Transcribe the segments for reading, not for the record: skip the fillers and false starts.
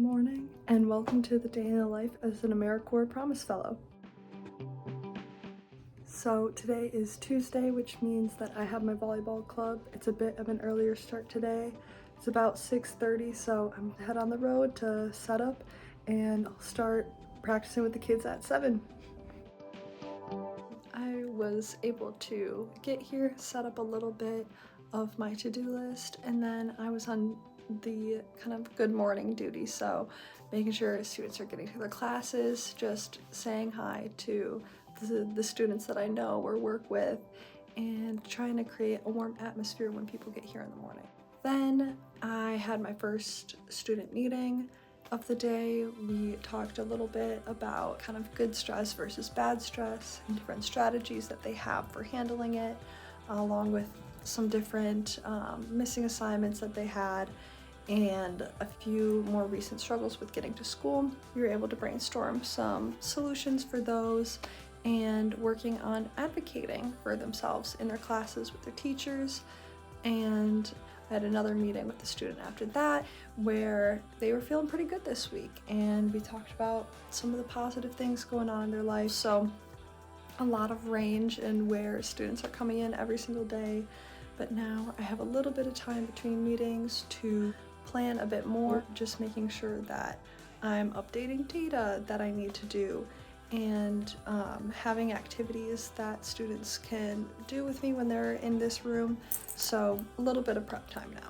morning, and welcome to the day in the life as an AmeriCorps Promise Fellow. So today is Tuesday, which means that I have my volleyball club. It's a bit of an earlier start today. It's about 6:30, so I'm head on the road to set up, and I'll start practicing with the kids at 7. I was able to get here, set up a little bit of my to-do list, and then I was on the kind of good morning duty, so making sure students are getting to their classes, just saying hi to the students that I know or work with, and trying to create a warm atmosphere when people get here in the morning. Then I had my first student meeting of the day. We talked a little bit about kind of good stress versus bad stress and different strategies that they have for handling it, along with some different missing assignments that they had and a few more recent struggles with getting to school. We were able to brainstorm some solutions for those and working on advocating for themselves in their classes with their teachers. And I had another meeting with the student after that where they were feeling pretty good this week, and we talked about some of the positive things going on in their life. So a lot of range in where students are coming in every single day, but now I have a little bit of time between meetings to plan a bit more, just making sure that I'm updating data that I need to do and having activities that students can do with me when they're in this room. So a little bit of prep time now.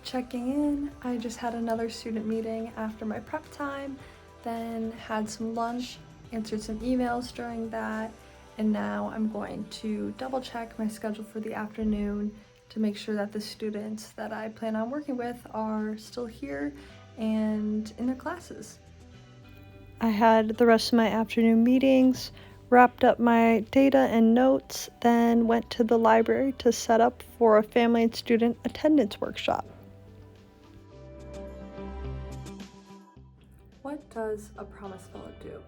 Checking in, I just had another student meeting after my prep time, then had some lunch, answered some emails during that, and now I'm going to double check my schedule for the afternoon to make sure that the students that I plan on working with are still here and in their classes. I had the rest of my afternoon meetings, wrapped up my data and notes, then went to the library to set up for a family and student attendance workshop. What does a Promise Fellow do?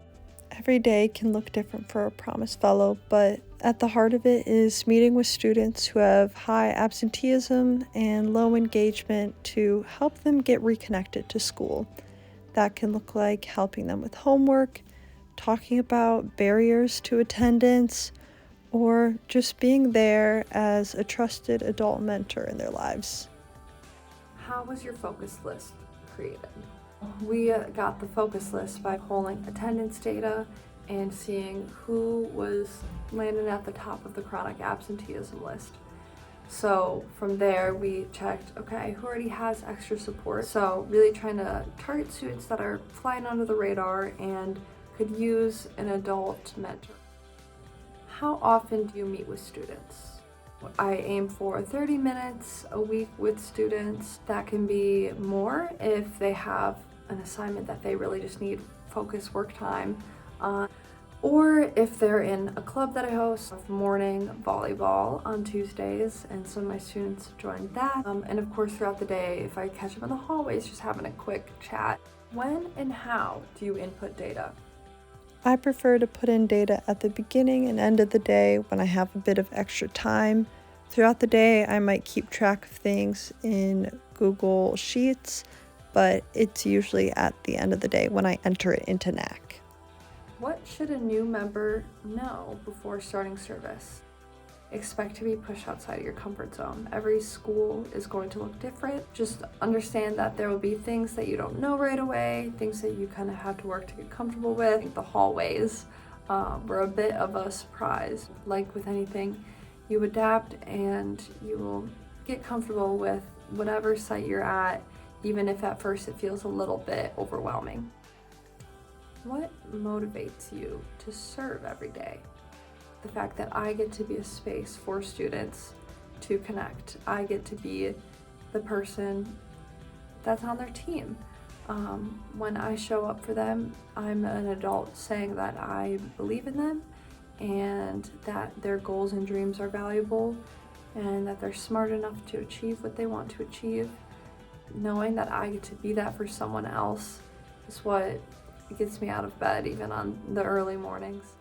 Every day can look different for a Promise Fellow, but at the heart of it is meeting with students who have high absenteeism and low engagement to help them get reconnected to school. That can look like helping them with homework, talking about barriers to attendance, or just being there as a trusted adult mentor in their lives. How was your focus list created? We got the focus list by pulling attendance data and seeing who was landing at the top of the chronic absenteeism list. So from there we checked, okay, who already has extra support? So really trying to target students that are flying under the radar and could use an adult mentor. How often do you meet with students? I aim for 30 minutes a week with students. That can be more if they have an assignment that they really just need focused work time on. Or if they're in a club that I host, morning volleyball on Tuesdays, and some of my students join that. And of course throughout the day, if I catch them in the hallways, just having a quick chat. When and how do you input data? I prefer to put in data at the beginning and end of the day when I have a bit of extra time. Throughout the day, I might keep track of things in Google Sheets, but it's usually at the end of the day when I enter it into NAC. What should a new member know before starting service? Expect to be pushed outside of your comfort zone. Every school is going to look different. Just understand that there will be things that you don't know right away, things that you kind of have to work to get comfortable with. I think the hallways were a bit of a surprise. Like with anything, you adapt and you will get comfortable with whatever site you're at, even if at first it feels a little bit overwhelming. What motivates you to serve every day? The fact that I get to be a space for students to connect. I get to be the person that's on their team. When I show up for them, I'm an adult saying that I believe in them and that their goals and dreams are valuable and that they're smart enough to achieve what they want to achieve. Knowing that I get to be that for someone else is what gets me out of bed even on the early mornings.